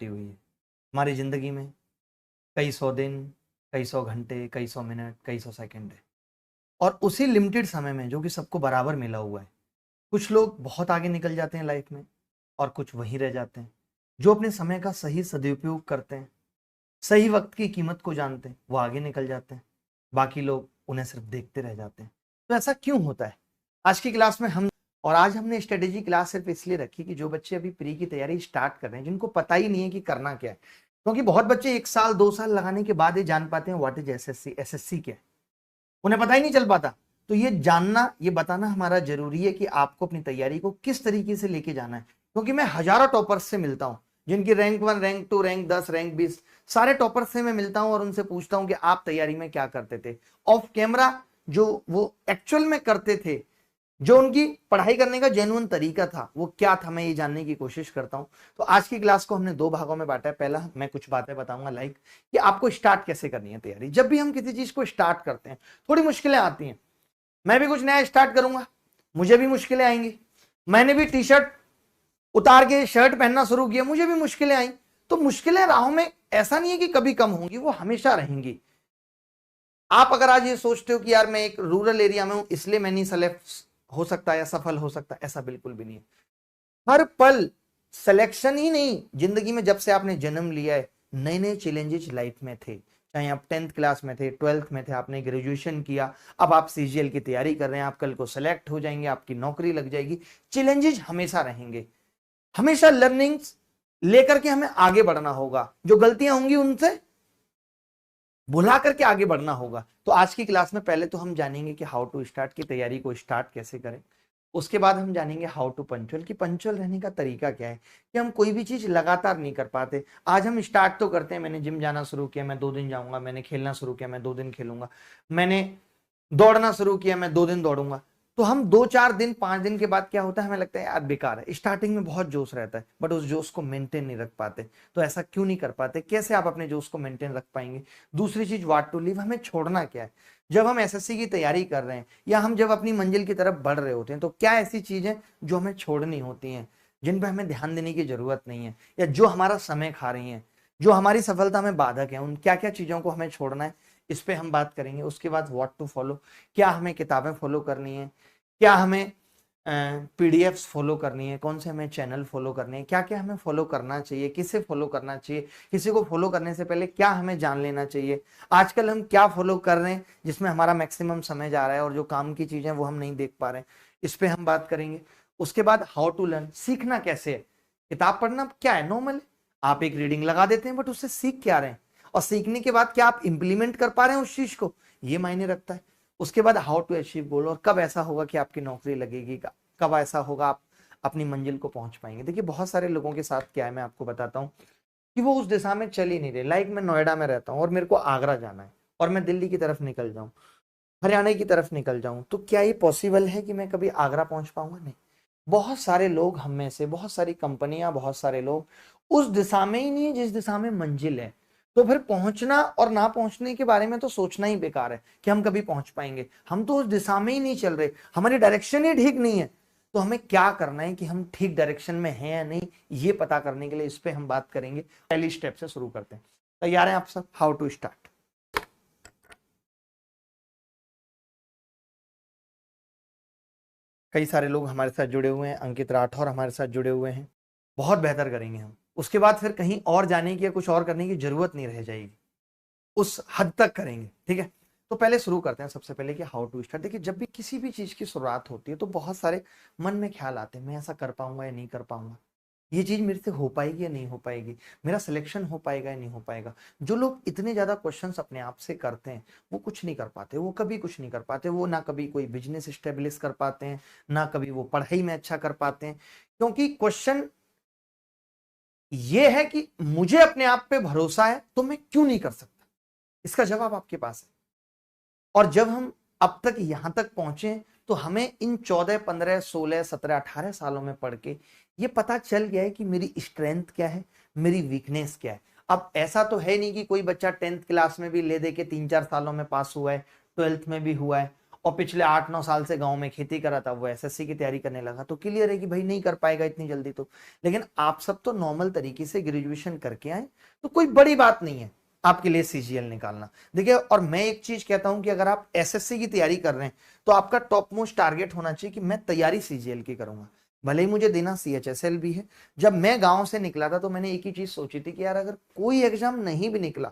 बटी हुई है। हमारी जिंदगी में कई सौ दिन, कई सौ घंटे, कई सौ मिनट, कई सौ सेकंड है, और उसी लिमिटेड समय में जो कि सबको बराबर मिला हुआ है, कुछ लोग बहुत आगे निकल जाते हैं लाइफ में और कुछ वहीं रह जाते हैं। जो अपने समय का सही सदुपयोग करते हैं, सही वक्त की कीमत को जानते हैं, वो आगे निकल जाते हैं। बाकी लोग उन्हें सिर्फ देखते रह जाते हैं। तो ऐसा क्यों होता है? आज की क्लास में हम, और आज हमने स्ट्रेटेजी क्लास सिर्फ इसलिए रखी कि जो बच्चे अभी प्री की तैयारी स्टार्ट कर रहे हैं, जिनको पता ही नहीं है कि करना क्या है, क्योंकि बहुत बच्चे 1 साल 2 साल लगाने के बाद ही जान पाते हैं व्हाट इज एसएससी, एसएससी क्या है, उन्हें पता ही नहीं चल पाता। तो ये जानना, ये बताना हमारा जरूरी है कि आपको अपनी तैयारी को किस तरीके से लेके जाना है, क्योंकि मैं हजारों टॉपर्स से मिलता हूं, जिनकी रैंक 1, रैंक 2, रैंक 10, रैंक 20, सारे टॉपर्स से मैं मिलता हूं और उनसे पूछता हूं कि आप तैयारी में क्या करते थे ऑफ कैमरा, जो वो एक्चुअल में करते थे, जो उनकी पढ़ाई करने का जेन्युइन तरीका था, वो क्या था, मैं ये जानने की कोशिश करता हूं। तो आज की क्लास को हमने 2 भागों में बांटा है। पहला, मैं कुछ बातें बताऊंगा लाइक कि आपको स्टार्ट कैसे करनी है तैयारी। जब भी हम किसी चीज को स्टार्ट करते हैं, थोड़ी मुश्किलें आती हैं। मैं भी कुछ नया स्टार्ट करूंगा, मुझे भी मुश्किलें आएंगी। मैंने भी टी शर्ट उतार के शर्ट पहनना शुरू किया, मुझे भी मुश्किलें आई। तो मुश्किलें राहों में ऐसा नहीं है कि कभी कम होंगी, वो हमेशा रहेंगी। आप अगर आज ये सोचते हो कि यार मैं एक रूरल एरिया में हूं इसलिए मैं नहीं सेलेक्ट हो सकता या सफल हो सकता, ऐसा बिल्कुल भी नहीं है। हर पल सिलेक्शन ही नहीं, जिंदगी में जब से आपने जन्म लिया है, नए नए चैलेंजेस लाइफ में थे। चाहे आप 10th क्लास में थे, 12th में थे, आपने ग्रेजुएशन किया, अब आप सीजीएल की तैयारी कर रहे हैं, आप कल को सेलेक्ट हो जाएंगे, आपकी नौकरी लग जाएगी। चैलेंजेस हमेशा रहेंगे। हमेशा लर्निंग्स लेकर के हमें आगे बढ़ना होगा। जो गलतियां होंगी उनसे भुला करके आगे बढ़ना होगा। तो आज की क्लास में पहले तो हम जानेंगे कि हाउ टू स्टार्ट, की तैयारी को स्टार्ट कैसे करें। उसके बाद हम जानेंगे हाउ टू पंचुअल, कि पंचुअल रहने का तरीका क्या है, कि हम कोई भी चीज लगातार नहीं कर पाते। आज हम स्टार्ट तो करते हैं, मैंने जिम जाना शुरू किया, मैं 2 दिन जाऊंगा, मैंने खेलना शुरू किया, मैं 2 दिन खेलूंगा, मैंने दौड़ना शुरू किया, मैं 2 दिन दौड़ूंगा। तो हम 2 4 दिन 5 दिन के बाद क्या होता है, हमें लगता है यार बेकार है। स्टार्टिंग में बहुत जोश रहता है, बट उस जोश को मेंटेन नहीं रख पाते। तो ऐसा क्यों नहीं कर पाते, कैसे आप अपने जोश को मेंटेन रख पाएंगे? दूसरी चीज, व्हाट टू लिव, हमें छोड़ना क्या है। जब हम एसएससी की तैयारी कर रहे हैं या हम जब अपनी मंजिल की तरफ बढ़ रहे होते हैं, तो क्या ऐसी चीजें जो हमें छोड़नी होती हैं, जिन पर हमें ध्यान देने की जरूरत नहीं है, या जो हमारा समय खा रही हैं, जो हमारी सफलता में बाधक है, उन क्या क्या चीजों को हमें छोड़ना है, इस पे हम बात करेंगे। उसके बाद व्हाट टू फॉलो, क्या हमें किताबें फॉलो करनी है, क्या हमें पीडीएफ्स फॉलो करनी है, कौन से हमें चैनल फॉलो करने हैं, क्या क्या हमें फॉलो करना चाहिए, किसे फॉलो करना चाहिए, किसी को फॉलो करने से पहले क्या हमें जान लेना चाहिए, आजकल हम क्या फॉलो कर रहे हैं जिसमें हमारा मैक्सिमम समय जा रहा है और जो काम की चीजें वो हम नहीं देख पा रहे हैं, इस पे हम बात करेंगे। उसके बाद हाउ टू लर्न, सीखना कैसे है। किताब पढ़ना क्या है, नॉर्मल है, आप एक रीडिंग लगा देते हैं, बट उससे सीख क्या रहे हैं, और सीखने के बाद क्या आप इंप्लीमेंट कर पा रहे हैं उस चीज को, ये मायने रखता है। उसके बाद हाउ टू अचीव गोल, और कब ऐसा होगा कि आपकी नौकरी लगेगी, कब ऐसा होगा आप अपनी मंजिल को पहुंच पाएंगे। देखिए बहुत सारे लोगों के साथ क्या है, मैं आपको बताता हूं कि वो उस दिशा में चल ही नहीं रहे। लाइक मैं नोएडा में रहता हूं और मेरे को आगरा जाना है, और मैं दिल्ली की तरफ निकल जाऊं, हरियाणा की तरफ निकल जाऊं, तो क्या ये पॉसिबल है कि मैं कभी आगरा पहुंच पाऊंगा? नहीं। बहुत सारे लोग, हम में से बहुत सारी कंपनियां, बहुत सारे लोग उस दिशा में ही नहीं है जिस दिशा में मंजिल है। तो फिर पहुंचना और ना पहुंचने के बारे में तो सोचना ही बेकार है कि हम कभी पहुंच पाएंगे। हम तो उस दिशा में ही नहीं चल रहे, हमारी डायरेक्शन ही ठीक नहीं है। तो हमें क्या करना है कि हम ठीक डायरेक्शन में हैं या नहीं, ये पता करने के लिए इस पे हम बात करेंगे। पहली स्टेप से शुरू करते हैं। तैयार हैं आप सब? How to start. कई सारे लोग हमारे साथ जुड़े हुए हैं, अंकित राठौर हमारे साथ जुड़े हुए हैं, बहुत बेहतर करेंगे हम। उसके बाद फिर कहीं और जाने की या कुछ और करने की जरूरत नहीं रह जाएगी, उस हद तक करेंगे, ठीक है। तो पहले शुरू करते हैं सबसे पहले कि हाउ टू स्टार्ट। देखिए जब भी किसी भी चीज की शुरुआत होती है तो बहुत सारे मन में ख्याल आते हैं, मैं ऐसा कर पाऊंगा या नहीं कर पाऊंगा, ये चीज मेरे से हो पाएगी या नहीं हो पाएगी, मेरा सिलेक्शन हो पाएगा या नहीं हो पाएगा। जो लोग इतने ज्यादा क्वेश्चंस अपने आप से करते हैं, वो कुछ नहीं कर पाते, वो कभी कुछ नहीं कर पाते। वो ना कभी कोई बिजनेस स्टेब्लिश कर पाते हैं, ना कभी वो पढ़ाई में अच्छा कर पाते हैं। क्योंकि क्वेश्चन ये है कि मुझे अपने आप पे भरोसा है तो मैं क्यों नहीं कर सकता, इसका जवाब आपके पास है। और जब हम अब तक यहां तक पहुंचे, तो हमें इन 14 15 16 17 18 सालों में पढ़ के ये पता चल गया है कि मेरी स्ट्रेंथ क्या है, मेरी वीकनेस क्या है। अब ऐसा तो है नहीं कि कोई बच्चा 10th क्लास में भी ले दे के 3 4 सालों में पास हुआ है, 12th में भी हुआ है, और पिछले 8-9 साल से गांव में खेती करा था, वो एसएससी की तैयारी करने लगा, तो क्लियर है कि भाई नहीं कर पाएगा इतनी जल्दी तो। लेकिन आप सब तो नॉर्मल तरीके से ग्रेजुएशन करके आए, तो कोई बड़ी बात नहीं है आपके लिए सीजीएल निकालना। देखिए, और मैं एक चीज कहता हूं कि अगर आप एसएससी की तैयारी कर रहे हैं तो आपका टॉप मोस्ट टारगेट होना चाहिए कि मैं तैयारी सीजीएल की करूंगा, भले ही मुझे देना सीएचएसएल भी है। जब मैं गांव से निकला था तो मैंने एक ही चीज सोची थी कि यार अगर कोई एग्जाम नहीं भी निकला,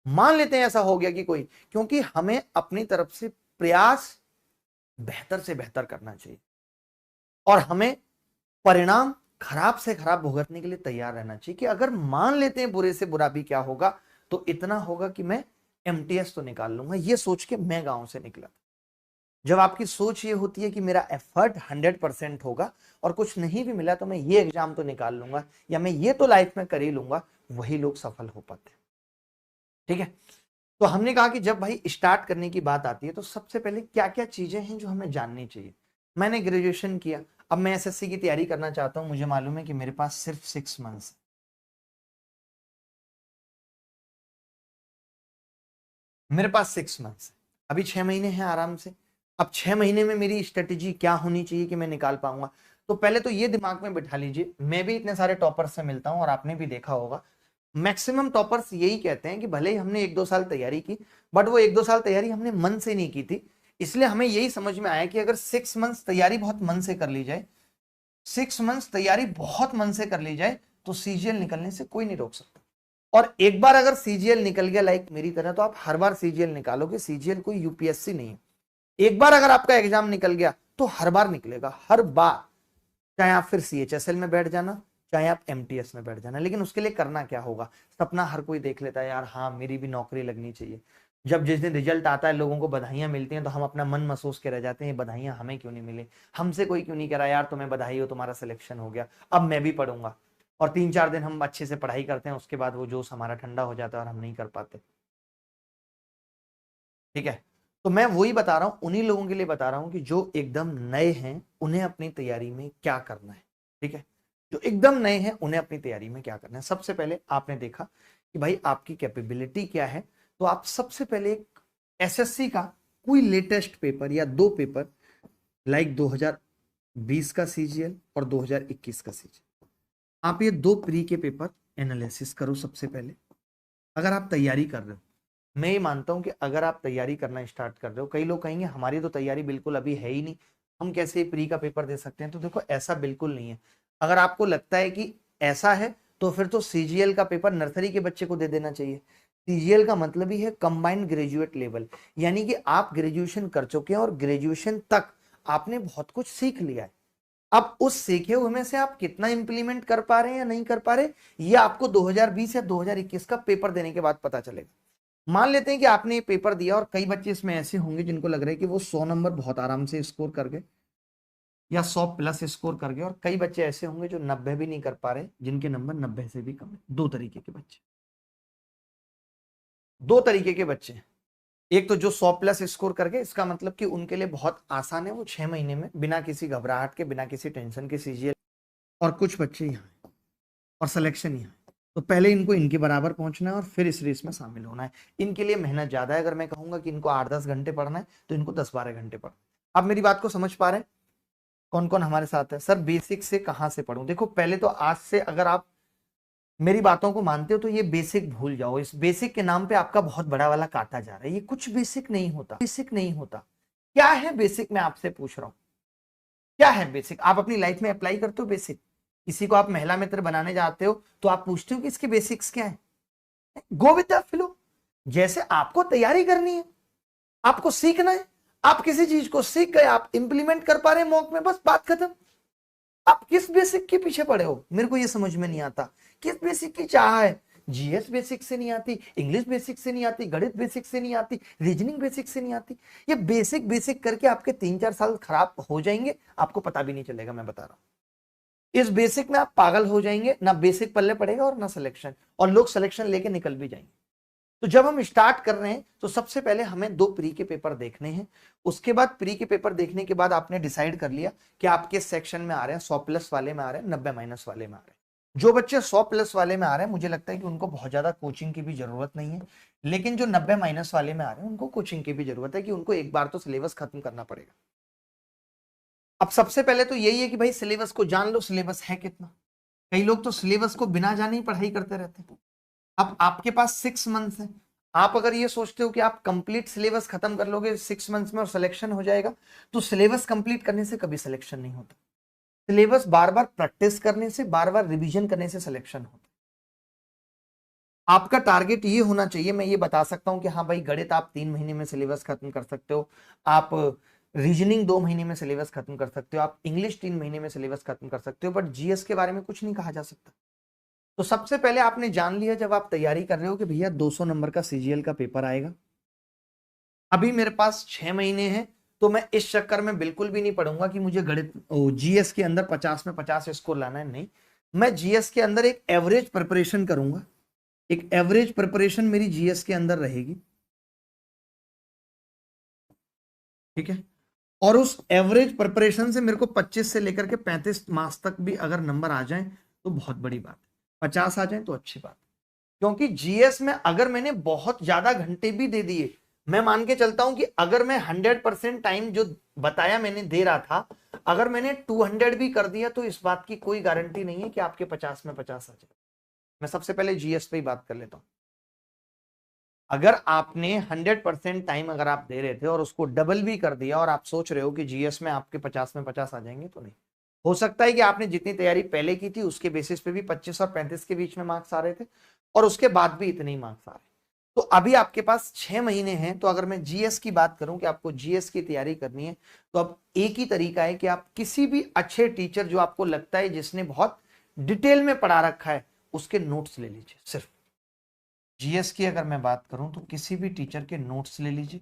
मान लेते हैं ऐसा हो गया कि कोई, क्योंकि हमें अपनी तरफ से प्रयास बेहतर से बेहतर करना चाहिए और हमें परिणाम खराब से खराब भुगतने के लिए तैयार रहना चाहिए कि अगर मान लेते हैं बुरे से बुरा भी क्या होगा, तो इतना होगा कि मैं एमटीएस तो निकाल लूंगा। ये सोच के मैं गांव से निकला। जब आपकी सोच ये होती है कि मेरा एफर्ट 100% होगा और कुछ नहीं भी मिला तो मैं ये एग्जाम तो निकाल लूंगा या मैं ये तो लाइफ में कर ही लूंगा, वही लोग सफल हो पाते हैं। ठीक है, तो हमने कहा कि जब भाई स्टार्ट करने की बात आती है तो सबसे पहले क्या क्या चीजें हैं जो हमें जाननी चाहिए। मैंने ग्रेजुएशन किया, अब मैं एसएससी की तैयारी करना चाहता हूं, मुझे मालूम है कि मेरे पास सिर्फ 6 मंथ्स, मेरे पास 6 मंथ्स, अभी 6 महीने हैं आराम से। अब 6 महीने में मेरी स्ट्रेटेजी क्या होनी चाहिए कि मैं निकाल पाऊंगा। तो पहले तो ये दिमाग में बिठा लीजिए, मैं भी इतने सारे टॉपर्स से मिलता हूं और आपने भी देखा होगा, मैक्सिमम टॉपर्स यही कहते हैं कि भले ही हमने 1-2 साल तैयारी की, बट वो 1-2 साल तैयारी हमने मन से नहीं की थी। इसलिए हमें यही समझ में आया कि अगर 6 मंथ्स तैयारी बहुत मन से कर ली जाए, 6 मंथ्स तैयारी बहुत मन से कर ली जाए, तो सीजीएल निकलने से कोई नहीं रोक सकता। और एक बार अगर सीजीएल निकल गया लाइक मेरी तरह, तो आप हर बार सीजीएल निकालोगे। सीजीएल कोई यूपीएससी नहीं है। एक बार अगर आपका एग्जाम निकल गया तो हर बार निकलेगा, हर बार। चाहे आप फिर सीएचएसएल में बैठ जाना, चाहे आप एमटीएस में बैठ जाना, लेकिन उसके लिए करना क्या होगा। सपना हर कोई देख लेता है, यार हाँ मेरी भी नौकरी लगनी चाहिए। जब जिस दिन रिजल्ट आता है, लोगों को बधाइयां मिलती हैं, तो हम अपना मन महसूस के रह जाते हैं, बधाइयां हमें क्यों नहीं मिली, हमसे कोई क्यों नहीं कह रहा यार तुम्हें बधाई हो, तुम्हारा सिलेक्शन हो गया, अब मैं भी पढ़ूंगा। और 3-4 दिन हम अच्छे से पढ़ाई करते हैं, उसके बाद वो जोश हमारा ठंडा हो जाता है और हम नहीं कर पाते। ठीक है, तो मैं वही बता रहा हूं, उन्हीं लोगों के लिए बता रहा हूं कि जो एकदम नए हैं उन्हें अपनी तैयारी में क्या करना है। ठीक है, जो एकदम नए हैं उन्हें अपनी तैयारी में क्या करना है। सबसे पहले आपने देखा कि भाई आपकी कैपेबिलिटी क्या है, तो आप सबसे पहले एक एसएससी का कोई लेटेस्ट पेपर या 2 पेपर, लाइक 2020 का सीजीएल और 2021 का सीजीएल, आप ये 2 प्री के पेपर एनालिसिस करो सबसे पहले। अगर आप तैयारी कर रहे हो, मैं ये मानता हूं कि अगर आप तैयारी करना स्टार्ट कर रहे हो, कई लोग कहेंगे हमारी तो तैयारी बिल्कुल अभी है ही नहीं, हम कैसे प्री का पेपर दे सकते हैं। तो देखो, ऐसा बिल्कुल नहीं है। अगर आपको लगता है कि ऐसा है, तो फिर तो सीजीएल का पेपर नर्सरी के बच्चे को दे देना चाहिए। सीजीएल का मतलब ही है कंबाइंड ग्रेजुएट लेवल, यानी कि आप ग्रेजुएशन कर चुके हैं और ग्रेजुएशन तक आपने बहुत कुछ सीख लिया है। अब उस सीखे हुए में से आप कितना इंप्लीमेंट कर पा रहे हैं या नहीं कर पा रहे, ये आपको 2020 या 2021 का पेपर देने के बाद पता चलेगा। मान लेते हैं कि आपने ये पेपर दिया और कई बच्चे इसमें ऐसे होंगे जिनको लग रहा है कि वो 100 नंबर बहुत आराम से स्कोर कर गए या 100+ स्कोर कर गए, और कई बच्चे ऐसे होंगे जो 90 भी नहीं कर पा रहे, जिनके नंबर 90 से भी कम है। दो तरीके के बच्चे, दो तरीके के बच्चे। एक तो जो 100+ स्कोर करके, इसका मतलब कि उनके लिए बहुत आसान है, वो 6 महीने में बिना किसी घबराहट के, बिना किसी टेंशन के सीजीएल। और कुछ बच्चे यहाँ और सिलेक्शन यहाँ, तो पहले इनको इनके बराबर पहुंचना है और फिर इस रेस में शामिल होना है। इनके लिए मेहनत ज्यादा है। अगर मैं कहूंगा कि इनको 8-10 घंटे पढ़ना है, तो इनको 10-12 घंटे पढ़ना है। आप मेरी बात को समझ पा रहे हैं? कौन कौन हमारे साथ है? सर बेसिक से कहां से पढ़ूं? देखो, पहले तो आज से अगर आप मेरी बातों को मानते हो तो ये बेसिक भूल जाओ। इस बेसिक के नाम पे आपका बहुत बड़ा वाला काटा जा रहा है। ये कुछ बेसिक नहीं होता, बेसिक नहीं होता। क्या है बेसिक, मैं आपसे पूछ रहा हूं, क्या है बेसिक? आप अपनी लाइफ में अप्लाई करते हो बेसिक? किसी को आप महिला मित्र बनाने जाते हो तो आप पूछते हो कि इसके बेसिक्स क्या है? Go with the flow. जैसे आपको तैयारी करनी है, आपको सीखना है, आप किसी चीज को सीख गए, आप इंप्लीमेंट कर पा रहे हैं मॉक में, बस बात खत्म। आप किस बेसिक के पीछे पड़े हो, मेरे को ये समझ में नहीं आता। किस बेसिक की चाह है? जीएस बेसिक से नहीं आती, इंग्लिश बेसिक से नहीं आती, गणित बेसिक से नहीं आती, रीजनिंग बेसिक से नहीं आती। ये बेसिक बेसिक करके आपके 3-4 साल खराब हो जाएंगे, आपको पता भी नहीं चलेगा। मैं बता रहा हूं, इस बेसिक में आप पागल हो जाएंगे, ना बेसिक पल्ले पड़ेगा और ना सिलेक्शन, और लोग सिलेक्शन लेके निकल भी जाएंगे। तो जब हम स्टार्ट कर रहे हैं तो सबसे पहले हमें 2 प्री के पेपर देखने हैं। उसके बाद प्री के पेपर देखने के बाद आपने डिसाइड कर लिया कि आप किस सेक्शन में आ रहे हैं, 100+ वाले में आ रहे हैं, 90- वाले में आ रहे हैं। जो बच्चे 100+ वाले में आ रहे हैं, मुझे लगता है कि उनको बहुत ज्यादा कोचिंग की भी जरूरत नहीं है, लेकिन जो 90- वाले में आ रहे हैं उनको कोचिंग की भी जरूरत है कि उनको एक बार तो सिलेबस खत्म करना पड़ेगा। अब सबसे पहले तो यही है कि भाई सिलेबस को जान लो, सिलेबस है कितना। कई लोग तो सिलेबस को बिना जाने ही पढ़ाई करते रहते हैं। अब आपके पास 6 मंथ्स है, आप अगर ये सोचते हो कि आप कंप्लीट सिलेबस खत्म कर लोगे 6 मंथ्स में और सिलेक्शन हो जाएगा, तो सिलेबस कंप्लीट करने से कभी सिलेक्शन नहीं होता। सिलेबस बार बार प्रैक्टिस करने से, बार बार रिवीजन करने से सिलेक्शन होता है। आपका टारगेट ये होना चाहिए, मैं ये बता सकता हूं कि हाँ भाई गणित आप 3 महीने में सिलेबस खत्म कर सकते हो, आप रीजनिंग 2 महीने में सिलेबस खत्म कर सकते हो, आप इंग्लिश 3 महीने में सिलेबस खत्म कर सकते हो, बट जीएस के बारे में कुछ नहीं कहा जा सकता। तो सबसे पहले आपने जान लिया जब आप तैयारी कर रहे हो कि भैया 200 नंबर का सीजीएल का पेपर आएगा, अभी मेरे पास 6 महीने हैं, तो मैं इस चक्कर में बिल्कुल भी नहीं पढ़ूंगा कि मुझे गणित जीएस के अंदर 50 में 50 स्कोर लाना है। नहीं, मैं जीएस के अंदर एक एवरेज प्रिपरेशन करूंगा, एक एवरेज प्रिपरेशन मेरी जीएस के अंदर रहेगी, ठीक है। और उस एवरेज प्रिपरेशन से मेरे को 25 से लेकर के 35 मार्क्स तक भी अगर नंबर आ जाए तो बहुत बड़ी बात है, 50 आ जाए तो अच्छी बात है। क्योंकि जीएस में अगर मैंने बहुत ज्यादा घंटे भी दे दिए, मैं मान के चलता हूं कि अगर मैं 100% टाइम जो बताया मैंने दे रहा था, अगर मैंने 200 भी कर दिया, तो इस बात की कोई गारंटी नहीं है कि आपके 50 में 50 आ जाए। मैं सबसे पहले जीएस पे ही बात कर लेता हूं। अगर आपने 100% टाइम अगर आप दे रहे थे और उसको डबल भी कर दिया और आप सोच रहे हो कि जीएस में आपके 50 में 50 आ जाएंगे, तो नहीं हो सकता है कि आपने जितनी तैयारी पहले की थी उसके बेसिस पे भी 25 और 35 के बीच में मार्क्स आ रहे थे और उसके बाद भी इतने ही मार्क्स आ रहे हैं। तो अभी आपके पास 6 महीने हैं, तो अगर मैं जीएस की बात करूं कि आपको जीएस की तैयारी करनी है, तो अब एक ही तरीका है कि आप किसी भी अच्छे टीचर जो आपको लगता है जिसने बहुत डिटेल में पढ़ा रखा है, उसके नोट्स ले लीजिए। सिर्फ जीएस की अगर मैं बात करूं तो किसी भी टीचर के नोट्स ले लीजिए।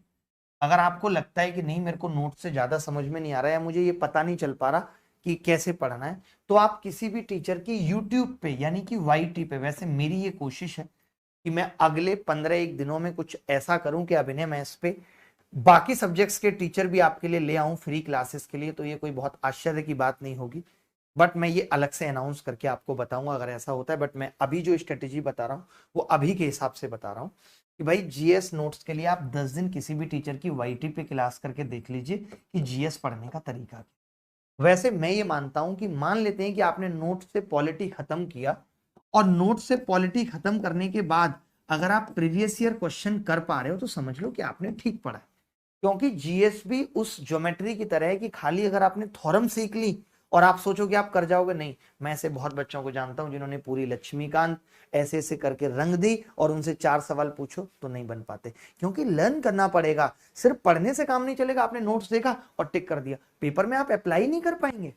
अगर आपको लगता है कि नहीं मेरे को नोट्स से ज्यादा समझ में नहीं आ रहा है या मुझे ये पता नहीं चल पा रहा कि कैसे पढ़ना है, तो आप किसी भी टीचर की यूट्यूब पे यानी कि वाईटी पे, वैसे मेरी ये कोशिश है कि मैं अगले 15 दिनों में कुछ ऐसा करूं कि अभिनय मैथ्स पे बाकी सब्जेक्ट्स के टीचर भी आपके लिए ले आऊं फ्री क्लासेस के लिए। तो ये कोई बहुत आश्चर्य की बात नहीं होगी, बट मैं ये अलग से अनाउंस करके आपको बताऊंगा अगर ऐसा होता है। बट मैं अभी जो स्ट्रेटेजी बता रहा हूँ वो अभी के हिसाब से बता रहा हूँ कि भाई जीएस नोट्स के लिए आप 10 दिन किसी भी टीचर की वाईटी पे क्लास करके देख लीजिए कि जीएस पढ़ने का तरीका क्या। वैसे मैं ये मानता हूं कि मान लेते हैं कि आपने नोट से पॉलिटी खत्म किया, और नोट से पॉलिटी खत्म करने के बाद अगर आप प्रीवियस ईयर क्वेश्चन कर पा रहे हो तो समझ लो कि आपने ठीक पढ़ा है। क्योंकि जीएस भी उस ज्योमेट्री की तरह है कि खाली अगर आपने थ्योरम सीख ली और आप सोचो कि आप कर जाओगे, नहीं। मैं ऐसे बहुत बच्चों को जानता हूं जिन्होंने पूरी लक्ष्मीकांत ऐसे ऐसे करके रंग दी और उनसे 4 सवाल पूछो तो नहीं बन पाते, क्योंकि लर्न करना पड़ेगा। सिर्फ पढ़ने से काम नहीं चलेगा। आपने नोट्स देखा और टिक कर दिया, पेपर में आप अप्लाई नहीं कर पाएंगे।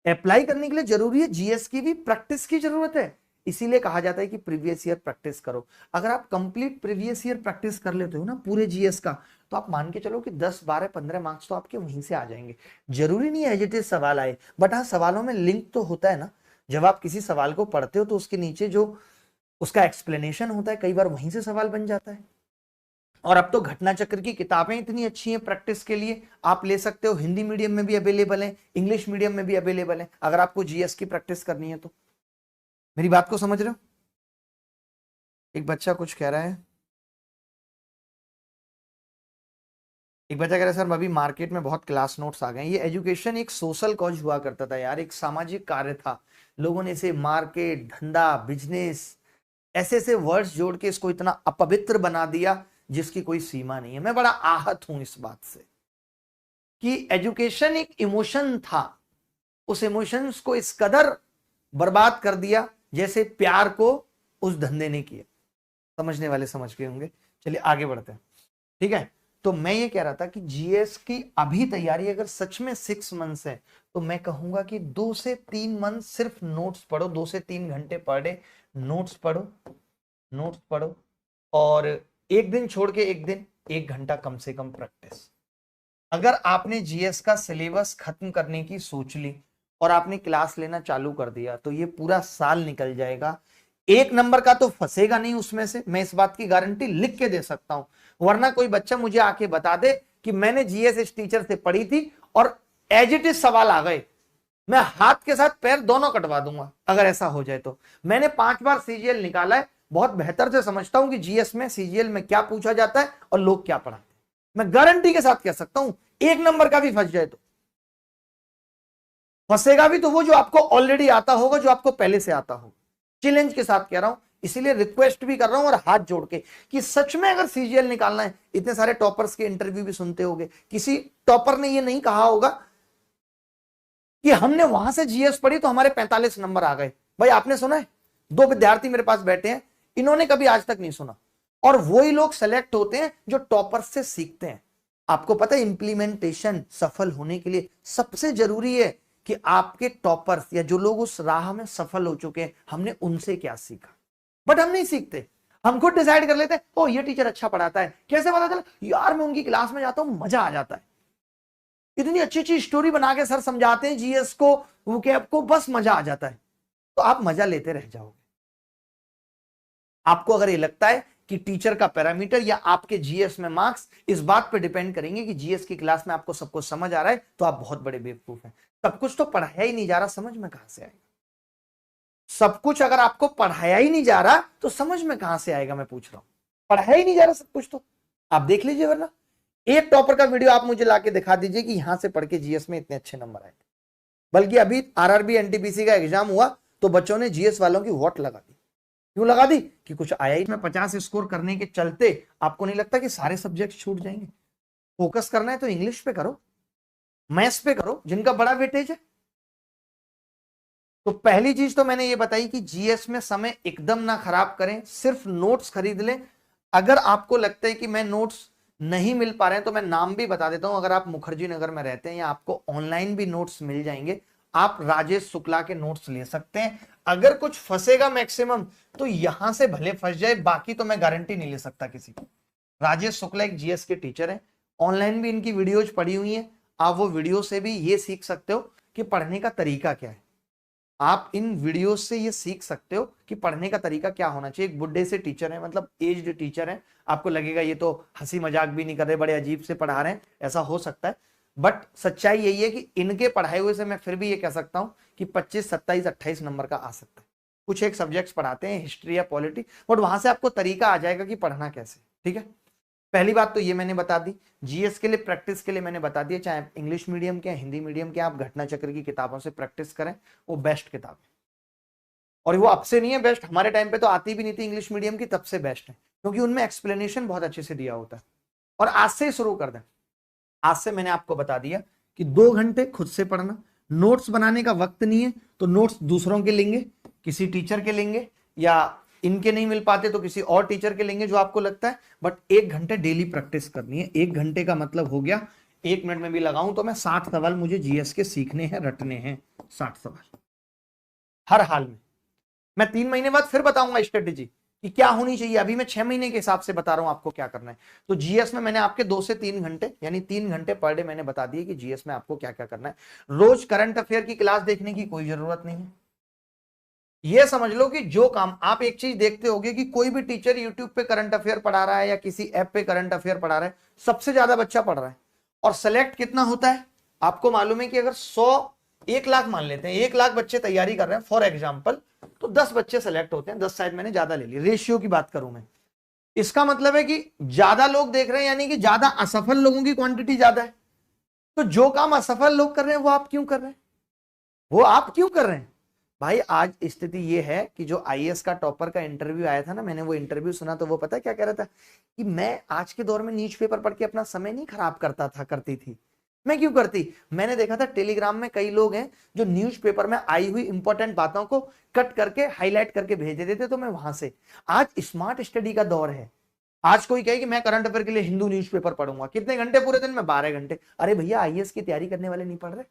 अप्लाई करने के लिए जरूरी है जीएस की भी प्रैक्टिस की जरूरत है। इसीलिए कहा जाता है कि प्रीवियस ईयर प्रैक्टिस करो। अगर आप कंप्लीट प्रीवियस ईयर प्रैक्टिस कर लेते हो ना पूरे जीएस का, तो आप मान के चलो कि 10 12 15 मार्क्स तो आपके वहीं से आ जाएंगे। जरूरी नहीं है एज इट इज सवाल आए, बट हाँ सवालों में लिंक तो होता है ना। जब आप किसी सवाल को पढ़ते हो तो उसके नीचे जो उसका एक्सप्लेनेशन होता है, कई बार वहीं से सवाल बन जाता है। और अब तो घटना चक्र की किताबें इतनी अच्छी हैं प्रैक्टिस के लिए, आप ले सकते हो। हिंदी मीडियम में भी अवेलेबल है, इंग्लिश मीडियम में भी अवेलेबल है, अगर आपको जीएस की प्रैक्टिस करनी है तो। मेरी बात को समझ रहे हो? एक बच्चा कुछ कह रहा है, एक बच्चा कह रहा है सर अभी मार्केट में बहुत क्लास नोट्स आ गए। ये एजुकेशन एक सोशल कॉज हुआ करता था यार, एक सामाजिक कार्य था। लोगों ने इसे मार्केट, धंधा, बिजनेस, ऐसे ऐसे वर्ड्स जोड़ के इसको इतना अपवित्र बना दिया जिसकी कोई सीमा नहीं है। मैं बड़ा आहत हूं इस बात से कि एजुकेशन एक इमोशन था, उस इमोशंस को इस कदर बर्बाद कर दिया जैसे प्यार को उस धंधे ने किया। समझने वाले समझ गए होंगे। चलिए आगे बढ़ते हैं, ठीक है। तो मैं ये कह रहा था कि जीएस की अभी तैयारी अगर सच में 6 मंथ्स है, तो मैं कहूंगा कि 2 से 3 मंथ सिर्फ नोट्स पढ़ो, 2 से 3 घंटे पर डे नोट्स पढ़ो, नोट्स पढ़ो। और एक दिन छोड़ के एक दिन 1 घंटा कम से कम प्रैक्टिस। अगर आपने जीएस का सिलेबस खत्म करने की सोच ली और आपने क्लास लेना चालू कर दिया, तो ये पूरा साल निकल जाएगा। 1 नंबर का तो फंसेगा नहीं उसमें से, मैं इस बात की गारंटी लिख के दे सकता हूं। वरना कोई बच्चा मुझे आके बता दे कि मैंने जीएस इस टीचर से पढ़ी थी और एज इट इज सवाल आ गए, मैं हाथ के साथ पैर दोनों कटवा दूंगा अगर ऐसा हो जाए तो। मैंने 5 बार सीजीएल निकाला है, बहुत बेहतर से समझता हूं कि जीएस में सीजीएल में क्या पूछा जाता है और लोग क्या पढ़ाते हैं। मैं गारंटी के साथ कह सकता हूं 1 नंबर का भी फंस जाए तो फंसेगा भी तो वो जो आपको ऑलरेडी आता होगा, जो आपको पहले से आता होगा। चैलेंज के साथ कह रहा हूं, इसीलिए रिक्वेस्ट भी कर रहा हूं और हाथ जोड़ के कि सच में अगर सीजीएल निकालना है, इतने सारे टॉपर्स के इंटरव्यू भी सुनते होंगे, किसी टॉपर ने ये नहीं कहा होगा कि हमने वहां से जीएस पढ़ी तो हमारे 45 नंबर आ गए। भाई आपने सुना है? 2 विद्यार्थी मेरे पास बैठे हैं, इन्होंने कभी आज तक नहीं सुना। और वही लोग सेलेक्ट होते हैं जो टॉपर्स से सीखते हैं। आपको पता है इंप्लीमेंटेशन सफल होने के लिए सबसे जरूरी है कि आपके टॉपर्स या जो लोग उस राह में सफल हो चुके हैं, हमने उनसे क्या सीखा। बट हम नहीं सीखते, हम खुद डिसाइड कर लेते हैं, ओ ये टीचर अच्छा पढ़ाता है। कैसे पता चला? यार मैं उनकी क्लास में जाता हूं, मजा आ जाता है। इतनी अच्छी अच्छी स्टोरी बना के सर समझाते हैं जीएस को, वो कैप को, बस मजा आ जाता है। तो आप मजा लेते रह जाओगे। आपको अगर ये लगता है कि टीचर का पैरामीटर या आपके जीएस में मार्क्स इस बात पे डिपेंड करेंगे कि जीएस की क्लास में आपको सब कुछ समझ आ रहा है, तो आप बहुत बड़े बेवकूफ हैं। सब कुछ तो पढ़ाया ही नहीं जा रहा, समझ में कहां से आएगा? सब कुछ अगर आपको पढ़ाया ही नहीं जा रहा तो समझ में कहां से आएगा? मैं पूछ रहा हूं, पढ़ाया ही नहीं जा रहा सब कुछ तो आप देख लीजिए। वरना एक टॉपर का वीडियो आप मुझे लाके दिखा दीजिए कि यहां से पढ़ के जीएस में इतने अच्छे नंबर आए थे। बल्कि अभी आरआरबी एनटीपीसी का एग्जाम हुआ तो बच्चों ने जीएस वालों की वोट लगा दी। क्यों लगा दी? कि कुछ आया ही। में 50 स्कोर करने के चलते आपको नहीं लगता कि सारे सब्जेक्ट छूट जाएंगे? फोकस करना है तो इंग्लिश पे करो, मैथ्स पे करो, जिनका बड़ा वेटेज है। तो पहली चीज तो मैंने ये बताई कि जीएस में समय एकदम ना खराब करें, सिर्फ नोट्स खरीद लें। अगर आपको लगता है कि मैं नोट्स नहीं मिल पा रहे हैं तो मैं नाम भी बता देता हूं। अगर आप मुखर्जी नगर में रहते हैं या आपको ऑनलाइन भी नोट्स मिल जाएंगे, आप राजेश शुक्ला के नोट्स ले सकते हैं। अगर कुछ फंसेगा मैक्सिमम तो यहां से भले फंस जाए, बाकी तो मैं गारंटी नहीं ले सकता किसी को। राजेश शुक्ला एक जीएस के टीचर हैं, ऑनलाइन भी इनकी वीडियोज पड़ी हुई हैं। आप वो वीडियो से भी ये सीख सकते हो कि पढ़ने का तरीका क्या है। आप इन वीडियो से ये सीख सकते हो कि पढ़ने का तरीका क्या होना चाहिए। एक बुढ़े से टीचर है, मतलब एज्ड टीचर है, आपको लगेगा ये तो हंसी मजाक भी नहीं कर रहे, बड़े अजीब से पढ़ा रहे हैं, ऐसा हो सकता है। बट सच्चाई यही है कि इनके पढ़ाए हुए से मैं फिर भी ये कह सकता हूं कि 25, 27, 28 नंबर का आ सकता है। कुछ एक सब्जेक्ट्स पढ़ाते हैं, हिस्ट्री या पॉलिटी, बट वहां से आपको तरीका आ जाएगा कि पढ़ना कैसे। ठीक है, पहली बात तो ये मैंने बता दी। जीएस के लिए प्रैक्टिस के लिए मैंने बता दिया, चाहे इंग्लिश मीडियम के हिंदी मीडियम के, आप घटना चक्र की किताबों से प्रैक्टिस करें, वो बेस्ट किताब है। और वो अब से नहीं है बेस्ट, हमारे टाइम पे तो आती भी नहीं थी इंग्लिश मीडियम की, तब से बेस्ट है, क्योंकि उनमें एक्सप्लेनेशन बहुत अच्छे से दिया होता है। और आज से शुरू कर दें। आज से मैंने आपको बता दिया कि 2 घंटे खुद से पढ़ना, नोट्स बनाने का वक्त नहीं है तो नोट्स दूसरों के लेंगे, किसी टीचर के लेंगे, या इनके नहीं मिल पाते तो किसी और टीचर के लेंगे जो आपको लगता है। बट 1 घंटे डेली प्रैक्टिस करनी है। 1 घंटे का मतलब हो गया 1 मिनट में भी लगाऊं तो मैं 60 सवाल मुझे जीएस के सीखने हैं, रटने हैं। 60 सवाल हर हाल में। मैं 3 महीने बाद फिर बताऊंगा स्ट्रेटेजी कि क्या होनी चाहिए। अभी मैं 6 महीने के हिसाब से बता रहा हूं आपको क्या करना है। तो जीएस में मैंने आपके 2 से 3 घंटे यानी 3 घंटे पर डे मैंने बता दिए कि जीएस में आपको क्या क्या करना है। रोज करंट अफेयर की क्लास देखने की कोई जरूरत नहीं है। ये समझ लो कि जो काम आप एक चीज देखते होगे कि कोई भी टीचर यूट्यूब पे करंट अफेयर पढ़ा रहा है या किसी ऐप पे करंट अफेयर पढ़ा रहा है, सबसे ज्यादा बच्चा पढ़ रहा है। और सेलेक्ट कितना होता है आपको मालूम है कि अगर 1 लाख मान लेते हैं, 1 लाख बच्चे तैयारी कर रहे हैं फॉर एग्जाम्पल, तो 10 बच्चे सेलेक्ट होते हैं। 10 शायद मैंने ज्यादा ले लिया, रेशियो की बात करूं मैं। इसका मतलब है कि ज्यादा लोग देख रहे हैं, यानी कि ज्यादा असफल लोगों की क्वांटिटी ज्यादा है। तो जो काम असफल लोग कर रहे हैं वो आप क्यों कर रहे हैं? वो आप क्यों कर रहे हैं? भाई आज स्थिति ये है कि जो आईएएस का टॉपर का इंटरव्यू आया था ना, मैंने वो इंटरव्यू सुना तो वो पता है क्या कह रहा था कि मैं आज के दौर में न्यूज़पेपर पढ़ के अपना समय नहीं खराब करती थी। मैं क्यों करती? मैंने देखा था टेलीग्राम में कई लोग हैं जो न्यूज़पेपर में आई हुई इंपॉर्टेंट बातों को कट करके हाईलाइट करके भेज देते थे, तो मैं वहां से। आज स्मार्ट स्टडी का दौर है। आज कोई कहे कि मैं करंट अफेयर के लिए हिंदू न्यूज़पेपर पढ़ूंगा, कितने घंटे पूरे दिन में? 12 घंटे। अरे भैया आईएएस की तैयारी करने वाले नहीं पढ़ रहे,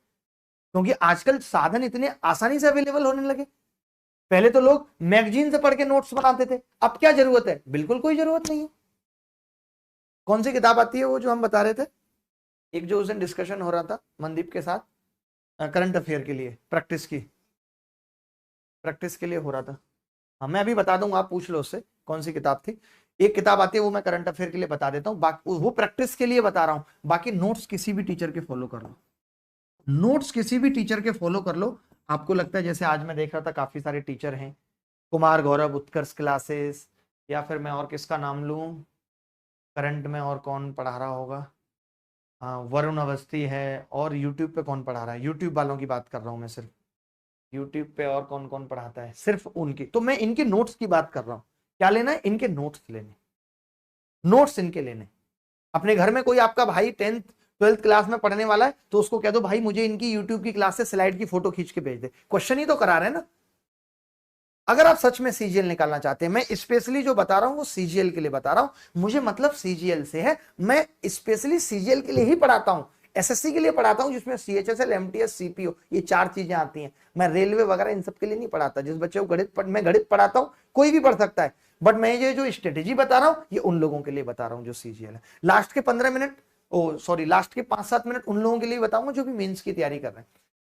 क्योंकि आजकल साधन इतने आसानी से अवेलेबल होने लगे। पहले तो लोग मैगजीन से पढ़ के नोट्स बनाते थे, अब क्या जरूरत है? बिल्कुल कोई जरूरत नहीं है। कौन सी किताब आती है वो जो हम बता रहे थे, एक जो उस दिन डिस्कशन हो रहा था मनदीप के साथ, करंट अफेयर के लिए प्रैक्टिस के लिए हो रहा था। हाँ मैं अभी बता दूंगा, आप पूछ लो उससे कौन सी किताब थी। एक किताब आती है वो मैं करंट अफेयर के लिए बता देता हूँ, बाकी वो प्रैक्टिस के लिए बता रहा हूँ, बाकी नोट्स किसी भी टीचर के फॉलो कर लो। नोट्स किसी भी टीचर के फॉलो कर लो। आपको लगता है, जैसे आज मैं देख रहा था काफी सारे टीचर हैं, कुमार गौरव उत्कर्ष क्लासेस, या फिर मैं और किसका नाम लूं, करंट में और कौन पढ़ा रहा होगा, हाँ वरुण अवस्थी है। और यूट्यूब पे कौन पढ़ा रहा है, यूट्यूब वालों की बात कर रहा हूँ मैं सिर्फ, यूट्यूब पे और कौन कौन पढ़ाता है, सिर्फ उनकी। तो मैं इनके नोट्स की बात कर रहा हूँ। क्या लेना है, इनके नोट्स लेने, नोट्स इनके लेने। अपने घर में कोई आपका भाई 10th 12th क्लास में पढ़ने वाला है तो उसको कह दो भाई मुझे इनकी यूट्यूब की क्लास से स्लाइड की फोटो खींच के भेज दे। क्वेश्चन ही तो करा रहे हैं ना। अगर आप सच में सीजीएल निकालना चाहते हैं, मैं स्पेशली जो बता रहा हूं वो सीजीएल के लिए बता रहा हूं, मुझे मतलब सीजीएल से है, मैं स्पेशली सीजीएल के लिए ही पढ़ाता हूं, एसएससी के लिए पढ़ाता हूं जिसमें सीएचएसएल एमटीएस सीपीओ ये 4 चीजें आती हैं। मैं रेलवे वगैरह इन सब के लिए नहीं पढ़ाता। जिस बच्चे को मैं गणित पढ़ाता हूं, कोई भी पढ़ सकता है, बट मैं ये जो स्ट्रेटेजी बता रहा हूं ये उन लोगों के लिए बता रहा हूं जो सीजीएल है। लास्ट के 15 मिनट, ओ सॉरी, लास्ट के 5-7 मिनट उन लोगों के लिए बताऊंगा जो भी मेंस की तैयारी कर रहे हैं।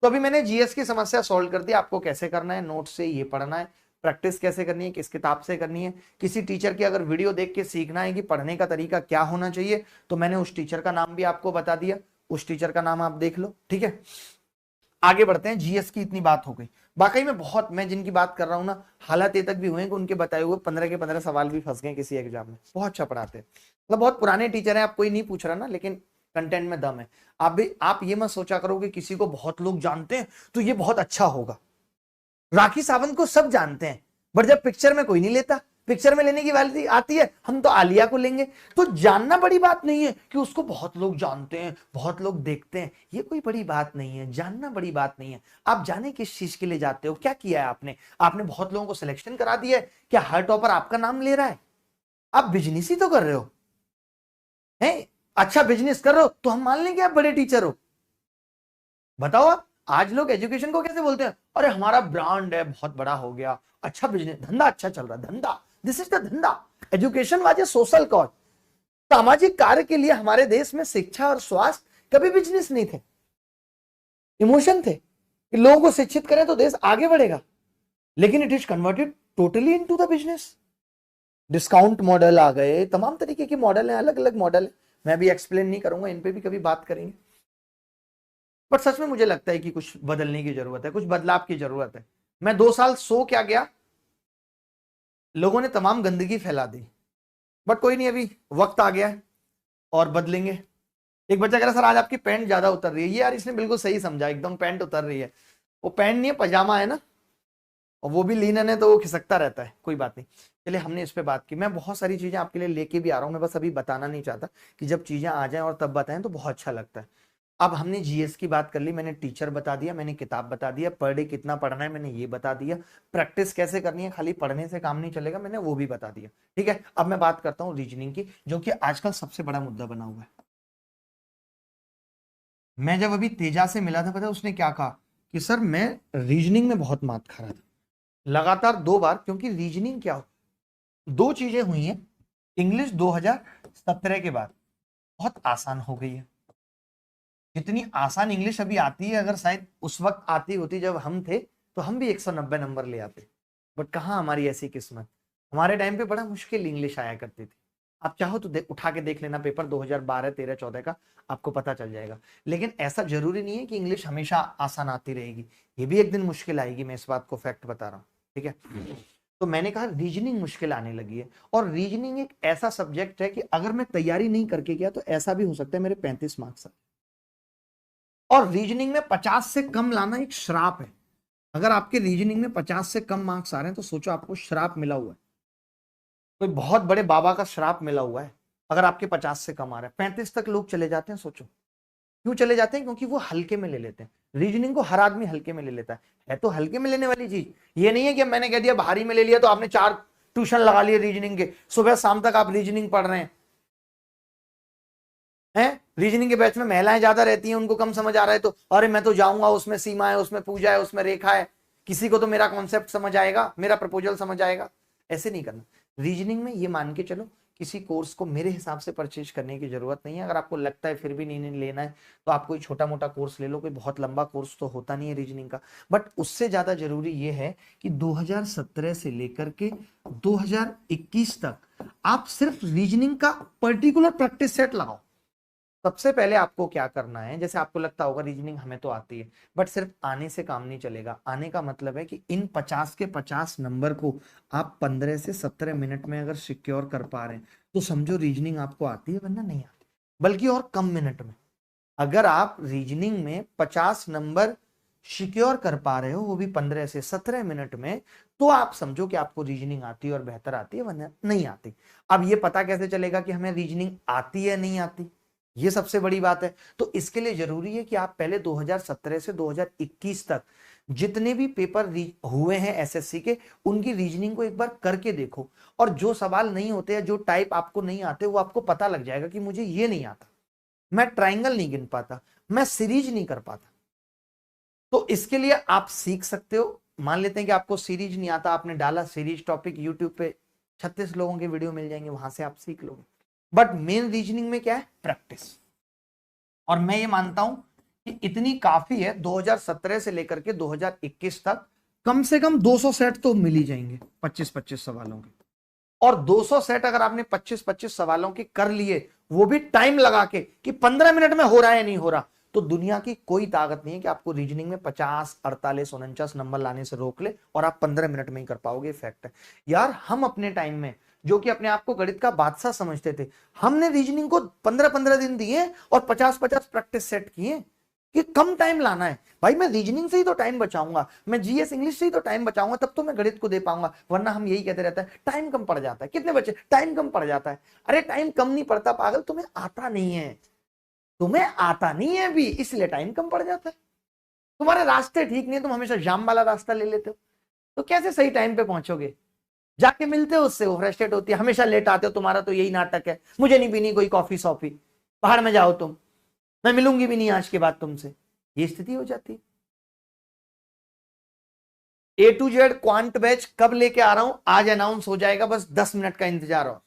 तो अभी मैंने जीएस की समस्या सॉल्व कर दी, आपको कैसे करना है, नोट से ये पढ़ना है, प्रैक्टिस कैसे करनी है, किस किताब से करनी है, किसी टीचर की अगर वीडियो देख के सीखना है कि पढ़ने का तरीका क्या होना चाहिए, तो मैंने उस टीचर का नाम भी आपको बता दिया, उस टीचर का नाम आप देख लो। ठीक है, आगे बढ़ते हैं। जीएस की इतनी बात हो गई, वाकई में बहुत, मैं जिनकी बात कर रहा हूं ना, हालात ये तक भी हुए कि उनके बताए हुए 15 के 15 सवाल भी फंस गए किसी एग्जाम में। बहुत अच्छा पढ़ाते हैं, मतलब बहुत पुराने टीचर हैं, आप कोई नहीं पूछ रहा ना, लेकिन कंटेंट में दम है। आप ये मत सोचा करो कि किसी को बहुत लोग जानते हैं तो ये बहुत अच्छा होगा। राखी सावंत को सब जानते हैं, बट जब पिक्चर में कोई नहीं लेता, पिक्चर में लेने की बात आती है हम तो आलिया को लेंगे। तो जानना बड़ी बात नहीं है कि उसको बहुत लोग जानते हैं, बहुत लोग देखते हैं, ये कोई बड़ी बात नहीं है, जानना बड़ी बात नहीं है। आप जाने किस चीज के लिए जाते हो, क्या किया है आपने, आपने बहुत लोगों को सिलेक्शन करा दिया है, क्या हर टॉपर आपका नाम ले रहा है, आप बिजनेस ही तो कर रहे हो, हैं? अच्छा बिजनेस कर रहे हो तो हम मान लेंगे आप बड़े टीचर हो। बताओ आप, आज लोग एजुकेशन को कैसे बोलते हैं, अरे हमारा ब्रांड है बहुत बड़ा हो गया, अच्छा बिजनेस, धंधा अच्छा चल रहा है, धंधा, दिस इज द धंधा। Education was a social cause, सामाजिक कार्य के लिए हमारे देश में शिक्षा और स्वास्थ्य कभी बिजनेस नहीं थे, इमोशन थे कि लोगों को शिक्षित करें तो देश आगे बढ़ेगा। लेकिन it is converted totally into the business. Discount model आ गए, तमाम तरीके के मॉडल हैं, अलग अलग मॉडल है, मैं भी एक्सप्लेन नहीं करूंगा, इन पे भी कभी बात करेंगे। बट सच में मुझे लगता है कि कुछ बदलने की जरूरत है, कुछ बदलाव की जरूरत है। मैं 2 साल सो क्या गया, लोगों ने तमाम गंदगी फैला दी, बट कोई नहीं, अभी वक्त आ गया है और बदलेंगे। एक बच्चा कह रहा सर आज आपकी पैंट ज्यादा उतर रही है, ये यार इसने बिल्कुल सही समझा, एकदम पैंट उतर रही है, वो पैंट नहीं है पजामा है ना, और वो भी लीनन है तो वो खिसकता रहता है, कोई बात नहीं। चलिए हमने इस पे बात की, मैं बहुत सारी चीजें आपके लिए लेके भी आ रहा हूँ, मैं बस अभी बताना नहीं चाहता कि जब चीजें आ जाएं और तब बताएं तो बहुत अच्छा लगता है। अब हमने जीएस की बात कर ली, मैंने टीचर बता दिया, मैंने किताब बता दिया, पर डे कितना पढ़ना है मैंने ये बता दिया, प्रैक्टिस कैसे करनी है, खाली पढ़ने से काम नहीं चलेगा, मैंने वो भी बता दिया। ठीक है, अब मैं बात करता हूँ रीजनिंग की, जो कि आजकल सबसे बड़ा मुद्दा बना हुआ है। मैं जब अभी तेजा से मिला था, पता है उसने क्या कहा कि सर मैं रीजनिंग में बहुत मात खा रहा था लगातार 2 बार, क्योंकि रीजनिंग क्या हो, 2 चीजें हुई हैं। इंग्लिश 2017 के बाद बहुत आसान हो गई है, जितनी आसान इंग्लिश अभी आती है, अगर शायद उस वक्त आती होती जब हम थे तो हम भी 190 नंबर ले आते, बट कहाँ हमारी ऐसी किस्मत। हमारे टाइम पे बड़ा मुश्किल इंग्लिश आया करती थी। आप चाहो तो उठा के देख लेना पेपर 2012 13 14 का, आपको पता चल जाएगा। लेकिन ऐसा जरूरी नहीं है कि इंग्लिश हमेशा आसान आती रहेगी, ये भी एक दिन मुश्किल आएगी, मैं इस बात को फैक्ट बता रहा हूँ। ठीक है, तो मैंने कहा रीजनिंग मुश्किल आने लगी है, और रीजनिंग एक ऐसा सब्जेक्ट है कि अगर मैं तैयारी नहीं करके गया तो ऐसा भी हो सकता है मेरे 35 मार्क्स। और रीजनिंग में 50 से कम लाना एक श्राप है। अगर आपके रीजनिंग में 50 से कम मार्क्स आ रहे हैं तो सोचो आपको श्राप मिला हुआ है, कोई बहुत बड़े बाबा का श्राप मिला हुआ है। अगर आपके 50 से कम आ रहा है, 35 तक लोग चले जाते हैं, सोचो क्यों चले जाते हैं, क्योंकि वो हल्के में ले लेते हैं। रीजनिंग को हर आदमी हल्के में ले लेता है तो हल्के में लेने वाली चीज ये नहीं है कि मैंने कह दिया भारी में ले लिया तो आपने 4 ट्यूशन लगा लिए रीजनिंग के, सुबह शाम तक आप रीजनिंग पढ़ रहे हैं। रीजनिंग के बैच में महिलाएं ज्यादा रहती हैं, उनको कम समझ आ रहा है तो अरे मैं तो जाऊंगा, उसमें सीमा है, उसमें पूजा है, उसमें रेखा है, किसी को तो मेरा कॉन्सेप्ट समझ आएगा, मेरा प्रपोजल समझ आएगा। ऐसे नहीं करना। रीजनिंग में ये मान के चलो किसी कोर्स को मेरे हिसाब से परचेज करने की जरूरत नहीं है। अगर आपको लगता है फिर भी नहीं लेना है तो आप कोई छोटा मोटा कोर्स ले लो, कोई बहुत लंबा कोर्स तो होता नहीं है रीजनिंग का। बट उससे ज्यादा जरूरी ये है कि 2017 से लेकर के 2021 तक आप सिर्फ रीजनिंग का पर्टिकुलर प्रैक्टिस सेट लगाओ। सबसे पहले आपको क्या करना है, जैसे आपको लगता होगा रीजनिंग हमें तो आती है, बट सिर्फ आने से काम नहीं चलेगा। आने का मतलब है कि इन 50 के 50 नंबर को आप 15 से 17 मिनट में अगर सिक्योर कर पा रहे हैं तो समझो रीजनिंग आपको आती है, वरना नहीं आती, बल्कि और कम मिनट में। अगर आप रीजनिंग में 50 नंबर सिक्योर कर पा रहे हो, वो भी 15 से 17 मिनट में, तो आप समझो कि आपको रीजनिंग आती है और बेहतर आती है, वरना नहीं आती। अब ये पता कैसे चलेगा कि हमें रीजनिंग आती है नहीं आती, ये सबसे बड़ी बात है। तो इसके लिए जरूरी है कि आप पहले 2017 से 2021 तक जितने भी पेपर हुए हैं एसएससी के, उनकी रीजनिंग को एक बार करके देखो। और जो सवाल नहीं होते या जो टाइप आपको नहीं आते, वो आपको पता लग जाएगा कि मुझे ये नहीं आता, मैं ट्राइंगल नहीं गिन पाता, मैं सीरीज नहीं कर पाता। तो इसके लिए आप सीख सकते हो। मान लेते हैं कि आपको सीरीज नहीं आता, आपने डाला सीरीज टॉपिक, यूट्यूब पे 36 लोगों के वीडियो मिल जाएंगे, वहां से आप सीख लोगे। बट मेन रीजनिंग में क्या है, प्रैक्टिस। और मैं ये मानता हूं कि इतनी काफी है, 2017 से लेकर के 2021 तक कम से कम 200 सेट तो मिल ही जाएंगे 25-25 सवालों के। और 200 सेट अगर आपने 25-25 सवालों के कर लिए, वो भी टाइम लगा के, कि 15 मिनट में हो रहा है या नहीं हो रहा, तो दुनिया की कोई ताकत नहीं है कि आपको रीजनिंग में 50, 48, 49 नंबर लाने से रोक ले और आप 15 मिनट में ही कर पाओगे। फैक्ट है यार। हम अपने टाइम में, जो कि अपने आप को गणित का बादशाह समझते थे, हमने रीजनिंग को 15-15 दिन दिए और 50-50 प्रैक्टिस सेट किए कि कम टाइम लाना है। भाई मैं रीजनिंग से ही तो टाइम बचाऊंगा, मैं जीएस इंग्लिश से ही तो टाइम बचाऊंगा, तब तो मैं गणित को दे पाऊंगा। वरना हम यही कहते रहते हैं टाइम कम पड़ जाता है। कितने बच्चे, टाइम कम पड़ जाता है। अरे टाइम कम नहीं पड़ता पागल, तुम्हें आता नहीं है, तुम्हें आता नहीं है भी, इसलिए टाइम कम पड़ जाता है। तुम्हारे रास्ते ठीक नहीं है, तुम हमेशा जाम वाला रास्ता ले लेते हो, तो कैसे सही टाइम पे पहुंचोगे। जाके मिलते हो उससे, वो फ्रस्ट्रेट होती है, हमेशा लेट आते हो, तुम्हारा तो यही नाटक है, मुझे नहीं पीनी कोई कॉफी सॉफी, बाहर में जाओ तुम, मैं मिलूंगी भी नहीं आज के बाद तुमसे। ये स्थिति हो जाती है। ए टू जेड क्वांट बैच कब लेके आ रहा हूं, आज अनाउंस हो जाएगा, बस 10 मिनट का इंतजार हो।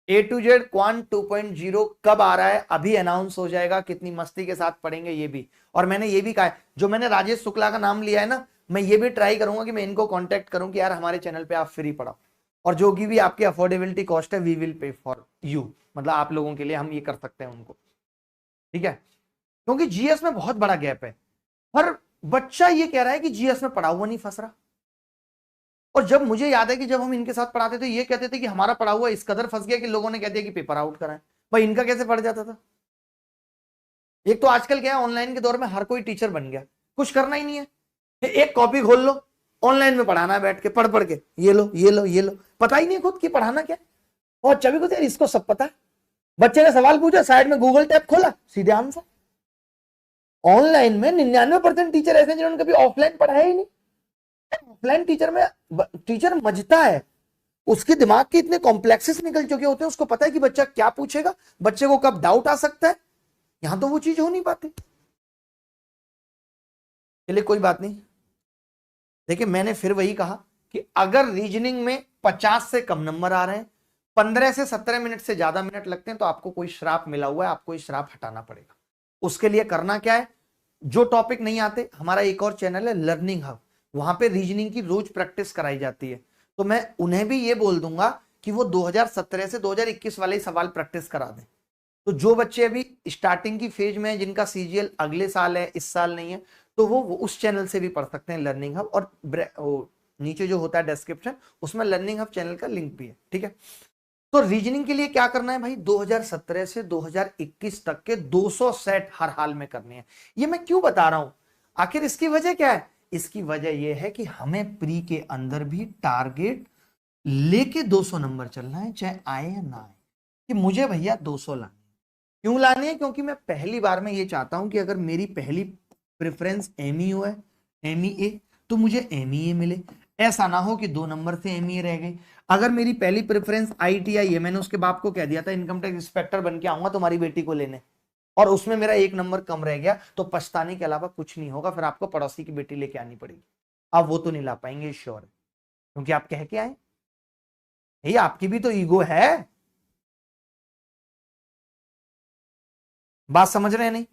ए टू जेड क्वांट 2.0 कब आ रहा है, अभी अनाउंस हो जाएगा। कितनी मस्ती के साथ पढ़ेंगे ये भी। और मैंने ये भी कहा है, जो मैंने राजेश शुक्ला का नाम लिया है ना, मैं ये भी ट्राई करूंगा कि मैं इनको कांटेक्ट करूं कि यार हमारे चैनल पे आप फ्री पढ़ाओ, और जो की भी आपकी अफोर्डेबिलिटी कॉस्ट है, we will pay for you, मतलब आप लोगों के लिए हम ये कर सकते हैं उनको, ठीक है। क्योंकि जीएस में बहुत बड़ा गैप है। हर बच्चा ये कह रहा है कि जीएस में पढ़ा हुआ नहीं फंस रहा। और जब मुझे याद है कि जब हम इनके साथ पढ़ाते थे, ये कहते थे कि हमारा पढ़ा हुआ इस कदर फंस गया कि लोगों ने कह दिया कि पेपर आउट कराएं। भाई इनका कैसे पढ़ जाता था। एक तो आजकल क्या है, ऑनलाइन के दौर में हर कोई टीचर बन गया, कुछ करना ही नहीं है, एक कॉपी खोल लो, ऑनलाइन में पढ़ाना है, बैठ के पढ़ पढ़ के, ये लो ये लो ये लो, पता ही नहीं खुद की पढ़ाना क्या। और चभी को यार इसको सब पता है। बच्चे ने सवाल पूछा, साइड में गूगल टैब खोला, सीधे आंसर। ऑनलाइन में 99% टीचर ऐसे हैं जिन्होंने कभी ऑफलाइन पढ़ाया ही नहीं। ऑफलाइन टीचर में टीचर मजता है, उसके दिमाग के इतने कॉम्प्लेक्सेस निकल चुके होते हैं, उसको पता है कि बच्चा क्या पूछेगा, बच्चे को कब डाउट आ सकता है। यहां तो वो चीज हो नहीं पाती। चलिए कोई बात नहीं। देखिए मैंने फिर वही कहा कि अगर रीजनिंग में 50 से कम नंबर आ रहे हैं, 15 से 17 मिनट से ज्यादा मिनट लगते हैं, तो आपको कोई श्राप मिला हुआ है, आपको ये श्राप हटाना पड़ेगा। उसके लिए करना क्या है, जो टॉपिक नहीं आते, हमारा एक और चैनल है लर्निंग हब, वहां पे रीजनिंग की रोज प्रैक्टिस कराई जाती है। तो मैं उन्हें भी ये बोल दूंगा कि वो 2017 से 2021 वाले सवाल प्रैक्टिस करा दें। तो जो बच्चे अभी स्टार्टिंग की फेज में है, जिनका सीजीएल अगले साल है, इस साल नहीं है, तो वो उस चैनल से भी पढ़ सकते हैं, लर्निंग हब। और नीचे जो होता है डिस्क्रिप्शन, उसमें लर्निंग हब चैनल का लिंक भी है, ठीक है। तो रीजनिंग के लिए क्या करना है भाई, 2017 से 2021 तक के 200 सेट हर हाल में करने हैं। ये मैं क्यों बता रहा हूं, आखिर इसकी वजह क्या है। इसकी वजह यह है कि हमें प्री के अंदर भी टारगेट लेके 200 नंबर चलना है, चाहे आए या ना आए, कि मुझे भैया 200 लाने। क्यों लाने हैं, क्योंकि मैं पहली बार में ये चाहता हूं कि अगर मेरी पहली प्रेफरेंस एमईओ है, एमईए, तो मुझे एमईए मिले। ऐसा ना हो कि 2 नंबर से एमईए रह गई। अगर मेरी पहली प्रेफरेंस आईटीआई है, मैंने उसके बाप को कह दिया था इनकम टैक्स इंस्पेक्टर बन के आऊंगा तुम्हारी बेटी को लेने, और उसमें मेरा 1 नंबर कम रह गया, तो पछताने के अलावा कुछ नहीं होगा, फिर आपको पड़ोसी की बेटी लेके आनी पड़ेगी। अब वो तो नहीं ला पाएंगे श्योर, क्योंकि आप कह के आए, ये आपकी भी तो ईगो है। बात समझ रहे हैं नहीं।